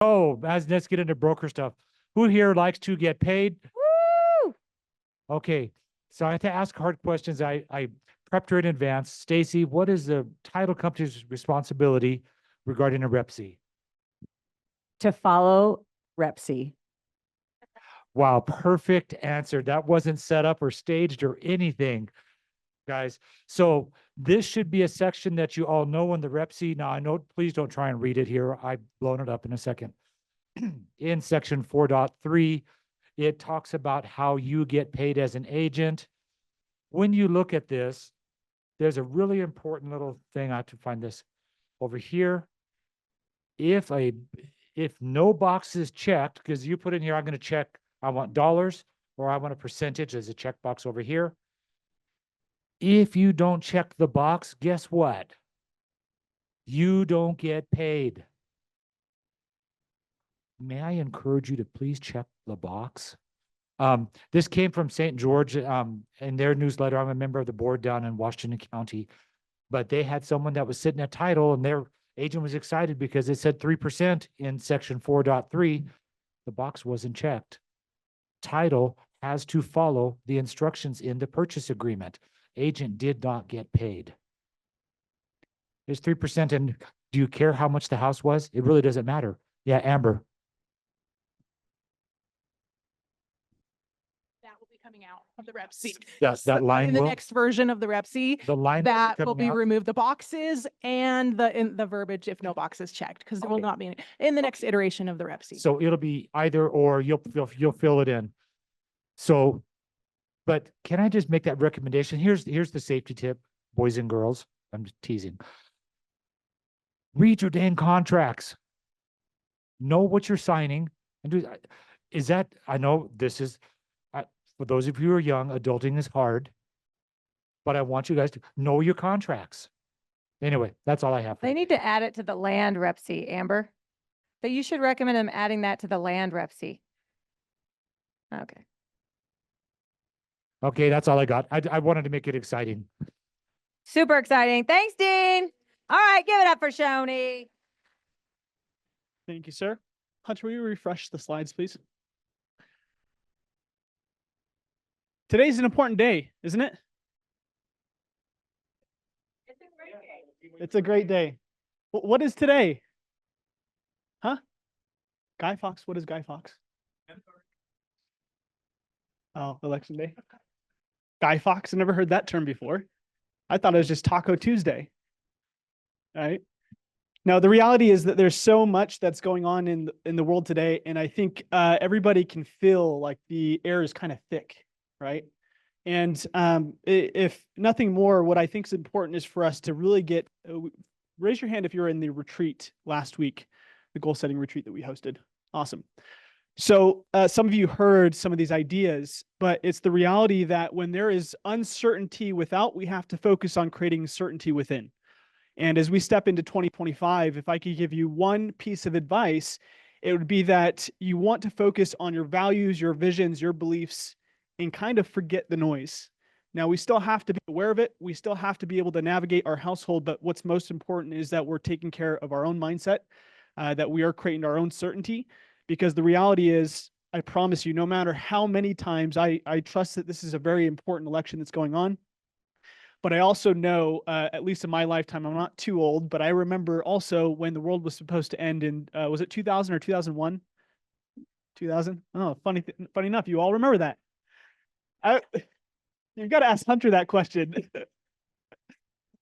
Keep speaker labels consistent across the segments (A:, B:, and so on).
A: Oh, let's get into broker stuff. Who here likes to get paid?
B: Woo!
A: Okay, so I have to ask hard questions. I prepped her in advance. Stacy, what is the title company's responsibility regarding a REPC?
B: To follow REPC.
A: Wow, perfect answer. That wasn't set up or staged or anything, guys. So this should be a section that you all know in the REPC. Now I know, please don't try and read it here. I've blown it up in a second. In section 4.3, it talks about how you get paid as an agent. When you look at this, there's a really important little thing. I have to find this over here. If no box is checked, because you put in here, I'm going to check, I want dollars or I want a percentage as a checkbox over here. If you don't check the box, guess what? You don't get paid. May I encourage you to please check the box? This came from St. George in their newsletter. I'm a member of the board down in Washington County, but they had someone that was sitting at title and their agent was excited because it said 3% in section 4.3. The box wasn't checked. Title has to follow the instructions in the purchase agreement. Agent did not get paid. There's 3%. And do you care how much the house was? It really doesn't matter. Yeah, Amber.
C: Coming out of the REPC.
A: Yes, that line
C: in the
A: will,
C: next version of the REPC,
A: the line
C: that will
A: coming
C: be
A: out?
C: remove the boxes and the verbiage if no box is checked, because there will
A: Okay.
C: not be any, in the next iteration of the REPC.
A: So it'll be either or, you'll fill it in. So, but can I just make that recommendation? Here's the safety tip, boys and girls. I'm just teasing. Read your dang contracts. Know what you're signing and do. Is that, I know this is, for those of you who are young, adulting is hard, but I want you guys to know your contracts. Anyway, that's all I have.
B: They need to add it to the land REPC, Amber. But you should recommend them adding that to the land REPC. Okay.
A: Okay, that's all I got. I wanted to make it exciting.
B: Super exciting. Thanks, Dean. All right, give it up for Shoni.
D: Thank you, sir. Hunter, will you refresh the slides, please? Today's an important day, isn't it? It's a great day. What is today? Huh? Guy Fawkes, what is Guy Fawkes? Oh, election day. Guy Fawkes, I never heard that term before. I thought it was just Taco Tuesday. All right. Now, the reality is that there's so much that's going on in the world today, and I think everybody can feel like the air is kind of thick, right? And if nothing more, what I think is important is for us to really get, raise your hand if you were in the retreat last week, the goal setting retreat that we hosted. Awesome. So some of you heard some of these ideas, but it's the reality that when there is uncertainty without, we have to focus on creating certainty within. And as we step into 2025, if I could give you one piece of advice, it would be that you want to focus on your values, your visions, your beliefs, and kind of forget the noise. Now, we still have to be aware of it. We still have to be able to navigate our household, but what's most important is that we're taking care of our own mindset, that we are creating our own certainty, because the reality is, I promise you, no matter how many times I trust that this is a very important election that's going on, but I also know, at least in my lifetime, I'm not too old, but I remember also when the world was supposed to end in, was it 2000 or 2001? 2000? Oh, funny enough, you all remember that. You've got to ask Hunter that question.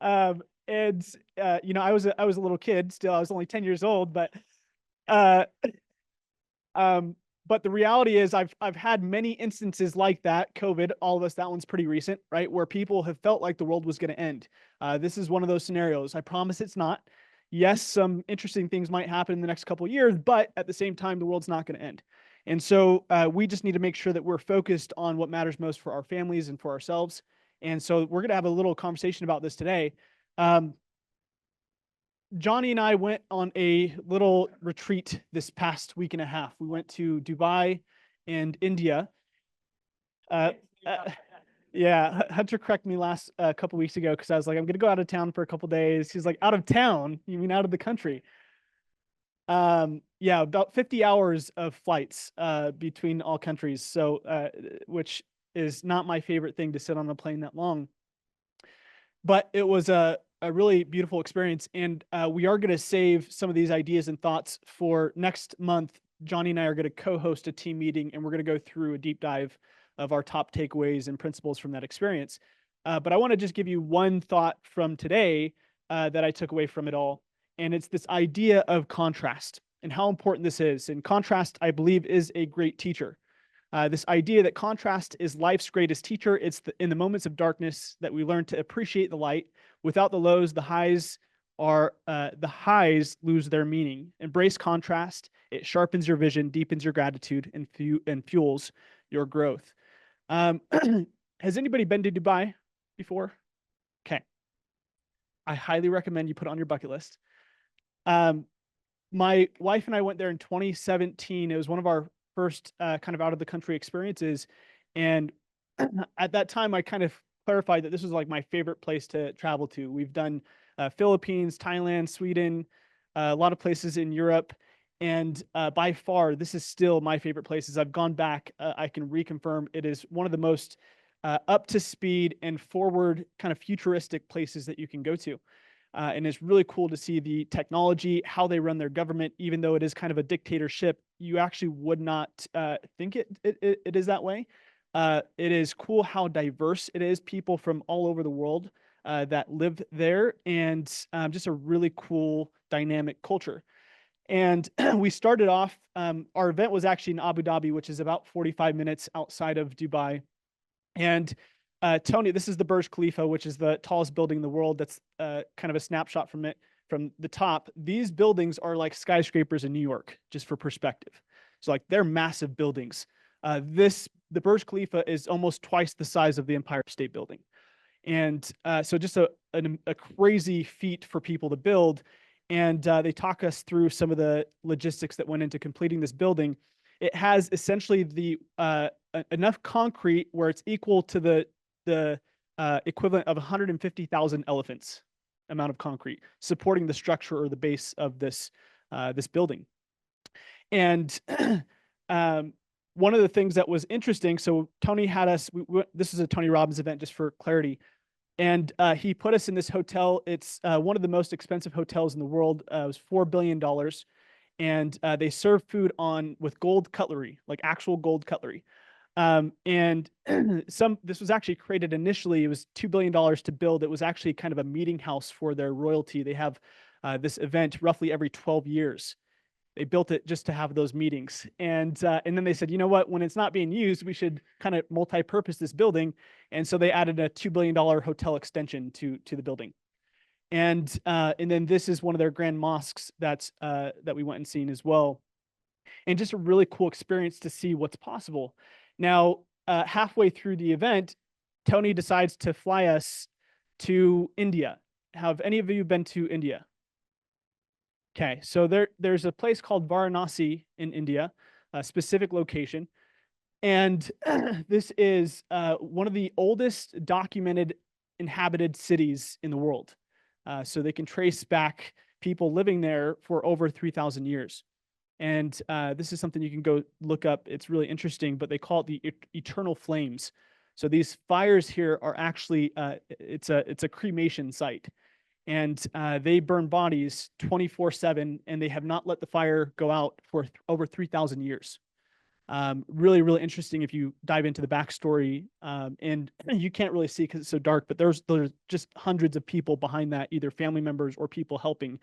D: You know, I was a little kid still. I was only 10 years old, but the reality is I've had many instances like that. COVID, all of us, that one's pretty recent, right? Where people have felt like the world was going to end. This is one of those scenarios. I promise it's not. Yes, some interesting things might happen in the next couple of years, but at the same time, the world's not going to end. And so we just need to make sure that we're focused on what matters most for our families and for ourselves. And so we're going to have a little conversation about this today. Johnny and I went on a little retreat this past week and a half. We went to Dubai and India. Yeah, Hunter corrected me last couple weeks ago because I was like, I'm going to go out of town for a couple days. He's like, out of town? You mean out of the country? Yeah, about 50 hours of flights between all countries. So, which is not my favorite thing to sit on a plane that long. But it was a really beautiful experience. And we are going to save some of these ideas and thoughts for next month. Johnny and I are going to co-host a team meeting, and we're going to go through a deep dive of our top takeaways and principles from that experience. But I want to just give you one thought from today that I took away from it all. And it's this idea of contrast and how important this is. And contrast, I believe, is a great teacher. This idea that contrast is life's greatest teacher. It's in the moments of darkness that we learn to appreciate the light. Without the lows, the highs lose their meaning. Embrace contrast. It sharpens your vision, deepens your gratitude, and fuels your growth. Has anybody been to Dubai before? Okay. I highly recommend you put it on your bucket list. My wife and I went there in 2017. It was one of our first kind of out of the country experiences. And at that time, I kind of clarified that this was like my favorite place to travel to. We've done Philippines, Thailand, Sweden, a lot of places in Europe. And by far, this is still my favorite places. I've gone back. I can reconfirm it is one of the most up to speed and forward kind of futuristic places that you can go to. And it's really cool to see the technology, how they run their government, even though it is kind of a dictatorship. You actually would not think it is that way. It is cool how diverse it is, people from all over the world that live there, and just a really cool dynamic culture. And we started off, our event was actually in Abu Dhabi, which is about 45 minutes outside of Dubai. And Tony, this is the Burj Khalifa, which is the tallest building in the world. That's kind of a snapshot from it from the top. These buildings are like skyscrapers in New York, just for perspective. So like they're massive buildings. The Burj Khalifa is almost twice the size of the Empire State Building. And so just a crazy feat for people to build. And they talk us through some of the logistics that went into completing this building. It has essentially the enough concrete where it's equal to the equivalent of 150,000 elephants amount of concrete supporting the structure or the base of this building. And one of the things that was interesting, so Tony had us, this is a Tony Robbins event, just for clarity. And he put us in this hotel. It's one of the most expensive hotels in the world. It was $4 billion. And they serve food with gold cutlery, like actual gold cutlery. And this was actually created initially, it was $2 billion to build. It was actually kind of a meeting house for their royalty. They have this event roughly every 12 years. They built it just to have those meetings. And then they said, you know what, when it's not being used, we should kind of multi-purpose this building. And so they added a $2 billion hotel extension to the building. And then this is one of their grand mosques that we went and seen as well. And just a really cool experience to see what's possible. Now, halfway through the event, Tony decides to fly us to India. Have any of you been to India? Okay, so there's a place called Varanasi in India, a specific location. And this is one of the oldest documented inhabited cities in the world. So they can trace back people living there for over 3,000 years. And this is something you can go look up. It's really interesting, but they call it the eternal flames. So these fires here are actually, it's a cremation site. And they burn bodies 24/7, and they have not let the fire go out for over 3,000 years. Really, really interesting if you dive into the backstory. And you can't really see because it's so dark, but there's just hundreds of people behind that, either family members or people helping.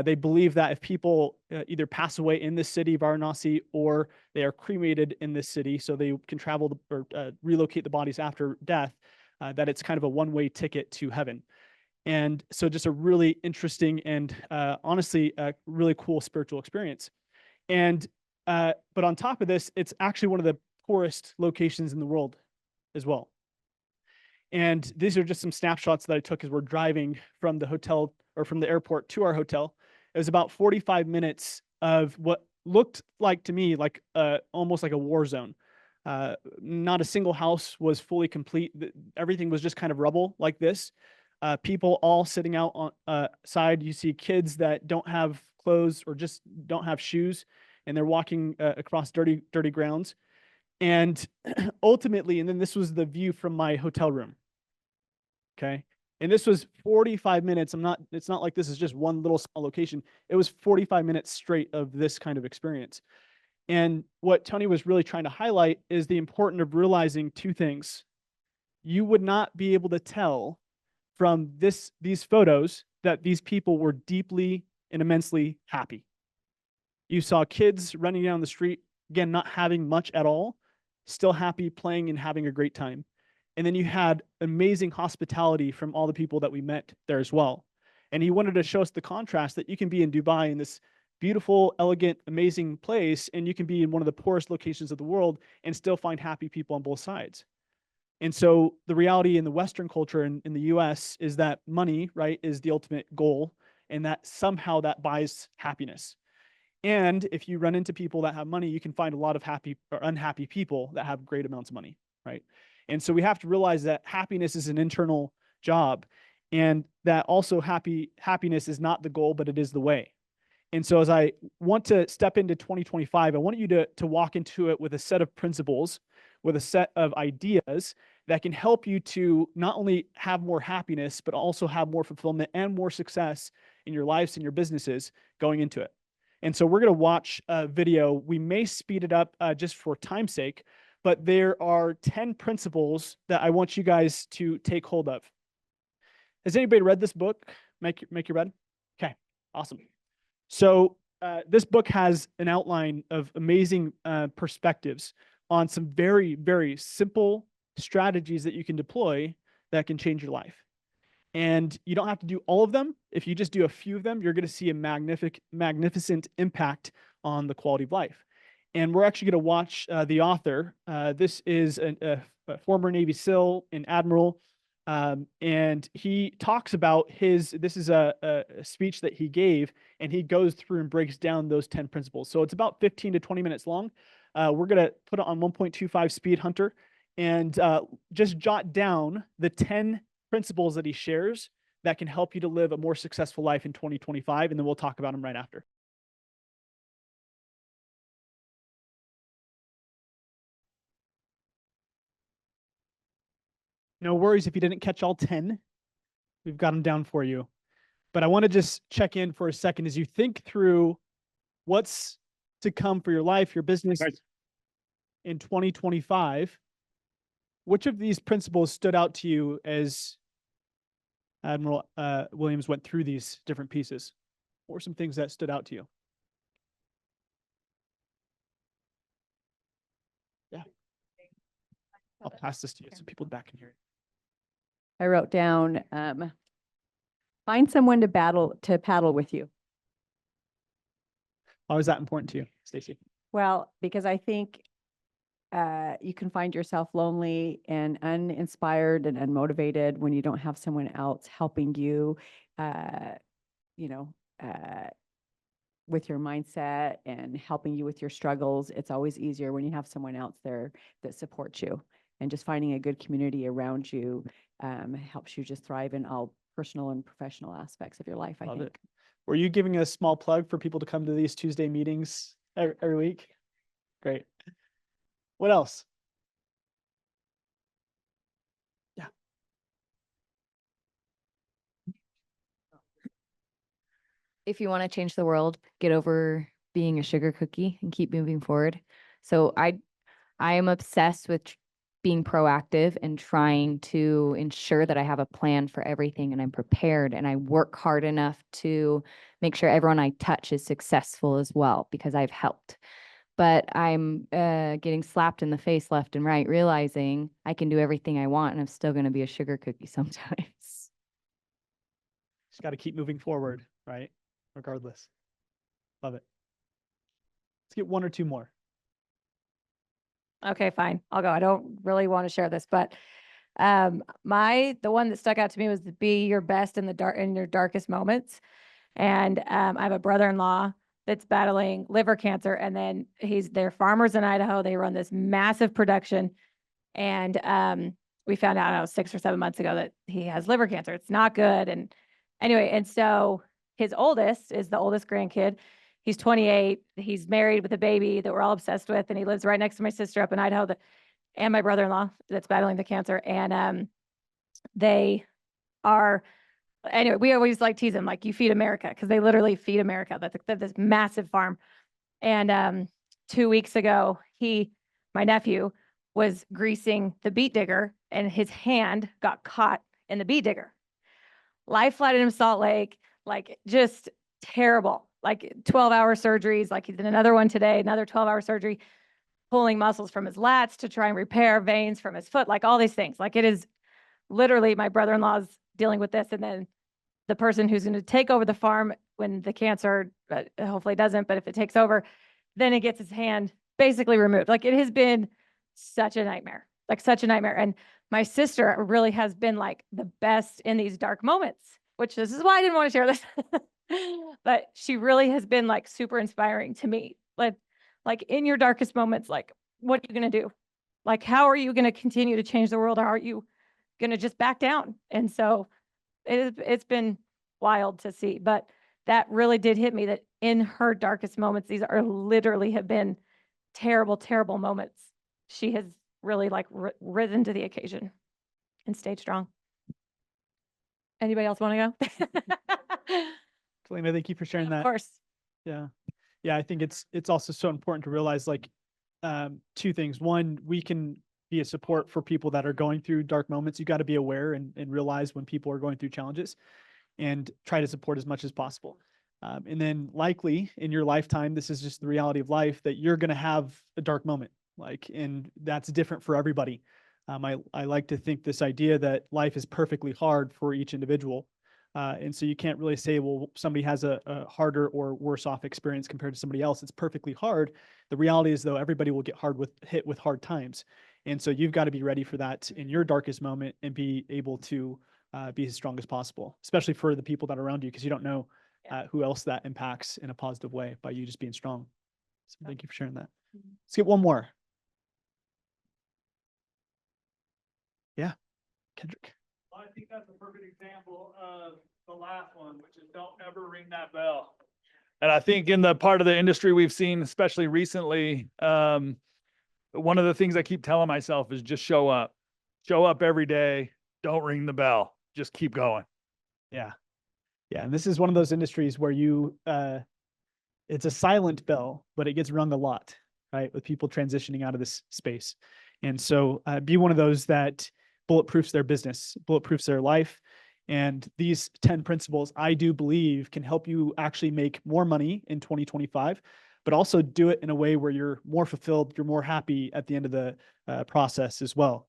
D: They believe that if people either pass away in this city, Varanasi, or they are cremated in this city, so they can travel or relocate the bodies after death, that it's kind of a one-way ticket to heaven. And so just a really interesting and honestly, a really cool spiritual experience. And but on top of this, it's actually one of the poorest locations in the world as well. And these are just some snapshots that I took as we're driving from the hotel or from the airport to our hotel. It was about 45 minutes of what looked like to me like almost like a war zone. Not a single house was fully complete. Everything was just kind of rubble like this. People all sitting out on side. You see kids that don't have clothes or just don't have shoes, and they're walking across dirty grounds. And ultimately, and then this was the view from my hotel room. Okay. And this was 45 minutes. It's not like this is just one little small location. It was 45 minutes straight of this kind of experience. And what Tony was really trying to highlight is the importance of realizing two things. You would not be able to tell from these photos that these people were deeply and immensely happy. You saw kids running down the street, again, not having much at all, still happy, playing and having a great time. And then you had amazing hospitality from all the people that we met there as well. And he wanted to show us the contrast that you can be in Dubai in this beautiful, elegant, amazing place, and you can be in one of the poorest locations of the world and still find happy people on both sides. And so the reality in the Western culture in the US is that money, right, is the ultimate goal, and that somehow that buys happiness. And if you run into people that have money, you can find a lot of happy or unhappy people that have great amounts of money, right? And so we have to realize that happiness is an internal job, and that also happiness is not the goal, but it is the way. And so as I want to step into 2025, I want you to walk into it with a set of principles, with a set of ideas that can help you to not only have more happiness, but also have more fulfillment and more success in your lives and your businesses going into it. And so we're going to watch a video. We may speed it up just for time's sake, but there are 10 principles that I want you guys to take hold of. Has anybody read this book? Make your bed? Okay, awesome. So this book has an outline of amazing perspectives on some very, very simple strategies that you can deploy that can change your life. And you don't have to do all of them. If you just do a few of them, you're going to see a magnificent impact on the quality of life. And we're actually going to watch the author. This is a former Navy SEAL and admiral. And he talks about this is a speech that he gave, and he goes through and breaks down those 10 principles. So it's about 15 to 20 minutes long. We're going to put it on 1.25 speed hunter and just jot down the 10 principles that he shares that can help you to live a more successful life in 2025. And then we'll talk about them right after. No worries if you didn't catch all 10. We've got them down for you. But I want to just check in for a second as you think through what's to come for your life, your business in 2025. Which of these principles stood out to you as Admiral Williams went through these different pieces? What were some things that stood out to you? Yeah. I'll pass this to you so people back can hear it.
E: I wrote down, find someone to paddle with you.
D: Why was that important to you, Stacy?
E: Well, because I think you can find yourself lonely and uninspired and unmotivated when you don't have someone else helping you, with your mindset and helping you with your struggles. It's always easier when you have someone else there that supports you. And just finding a good community around you helps you just thrive in all personal and professional aspects of your life, I think.
D: Were you giving a small plug for people to come to these Tuesday meetings every week? Great. What else? Yeah.
F: If you want to change the world, get over being a sugar cookie and keep moving forward. So I am obsessed with being proactive and trying to ensure that I have a plan for everything and I'm prepared and I work hard enough to make sure everyone I touch is successful as well, because I've helped. But I'm getting slapped in the face left and right, realizing I can do everything I want and I'm still going to be a sugar cookie sometimes.
D: Just got to keep moving forward, right? Regardless. Love it. Let's get one or two more.
B: Okay, fine. I'll go. I don't really want to share this, but the one that stuck out to me was to be your best in your darkest moments. And I have a brother-in-law that's battling liver cancer, and then they're farmers in Idaho. They run this massive production, and we found out 6 or 7 months ago that he has liver cancer. It's not good. And anyway, and so his oldest is the oldest grandkid. He's 28. He's married with a baby that we're all obsessed with, and he lives right next to my sister up in Idaho and my brother-in-law that's battling the cancer. And they are, anyway, we always like tease them, like, you feed America, because they literally feed America. That's this massive farm. And 2 weeks ago, my nephew, was greasing the beet digger, and his hand got caught in the beet digger. Life flighted him to Salt Lake, like, just terrible, like 12-hour surgeries. Like, he did another one today, another 12-hour surgery, pulling muscles from his lats to try and repair veins from his foot, like all these things. Like, it is literally, my brother-in-law's dealing with this. And then the person who's going to take over the farm when the cancer hopefully doesn't, but if it takes over, then it gets his hand basically removed. Like, it has been such a nightmare, like such a nightmare. And my sister really has been like the best in these dark moments, which this is why I didn't want to share this. But she really has been like super inspiring to me. Like in your darkest moments, like, what are you going to do? Like, how are you going to continue to change the world? Or are you going to just back down? And so it's been wild to see, but that really did hit me, that in her darkest moments, these are literally have been terrible, terrible moments. She has really like risen to the occasion and stayed strong. Anybody else want to go?
D: Selena, thank you for sharing
B: Of
D: that.
B: course.
D: Yeah. Yeah, I think it's also so important to realize, like, two things. One, we can be a support for people that are going through dark moments. You got to be aware and realize when people are going through challenges and try to support as much as possible. And then likely in your lifetime, this is just the reality of life, that you're going to have a dark moment, like, and that's different for everybody. I like to think this idea that life is perfectly hard for each individual. And so you can't really say, well, somebody has a harder or worse off experience compared to somebody else. It's perfectly hard. The reality is, though, everybody will get hit with hard times. And so you've got to be ready for that in your darkest moment and be able to be as strong as possible, especially for the people that are around you, because you don't know who else that impacts in a positive way by you just being strong. So thank you for sharing that. Let's get one more. Yeah, Kendrick.
G: Well, I think that's a perfect example of the last one, which is don't ever ring that bell. And I think in the part of the industry we've seen, especially recently, one of the things I keep telling myself is just show up every day. Don't ring the bell. Just keep going.
D: Yeah. Yeah. And this is one of those industries where it's a silent bell, but it gets rung a lot, right? With people transitioning out of this space. And so be one of those that bulletproofs their business, bulletproofs their life. And these 10 principles, I do believe, can help you actually make more money in 2025, but also do it in a way where you're more fulfilled, you're more happy at the end of the process as well.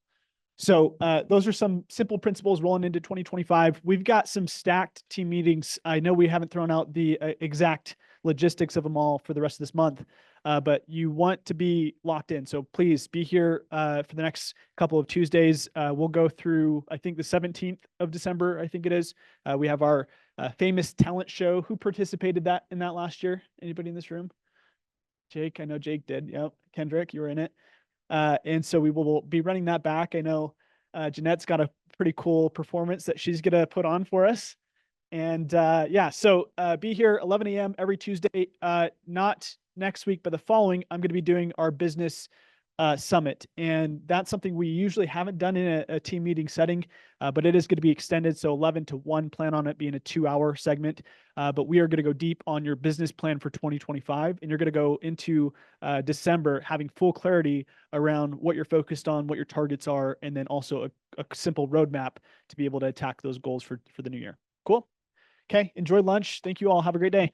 D: So those are some simple principles rolling into 2025. We've got some stacked team meetings. I know we haven't thrown out the exact logistics of them all for the rest of this month, but you want to be locked in. So please be here for the next couple of Tuesdays. We'll go through, I think, the 17th of December, I think it is. We have our famous talent show. Who participated in that last year? Anybody in this room? Jake, I know Jake did. Yep. Kendrick, you were in it. And so we will be running that back. I know Jeanette's got a pretty cool performance that she's going to put on for us. And yeah, so be here 11 a.m. every Tuesday, not next week, but the following. I'm going to be doing our business summit. And that's something we usually haven't done in a team meeting setting, but it is going to be extended. So 11 to 1, plan on it being a 2-hour segment. But we are going to go deep on your business plan for 2025. And you're going to go into December having full clarity around what you're focused on, what your targets are, and then also a simple roadmap to be able to attack those goals for the new year. Cool. Okay. Enjoy lunch. Thank you all. Have a great day.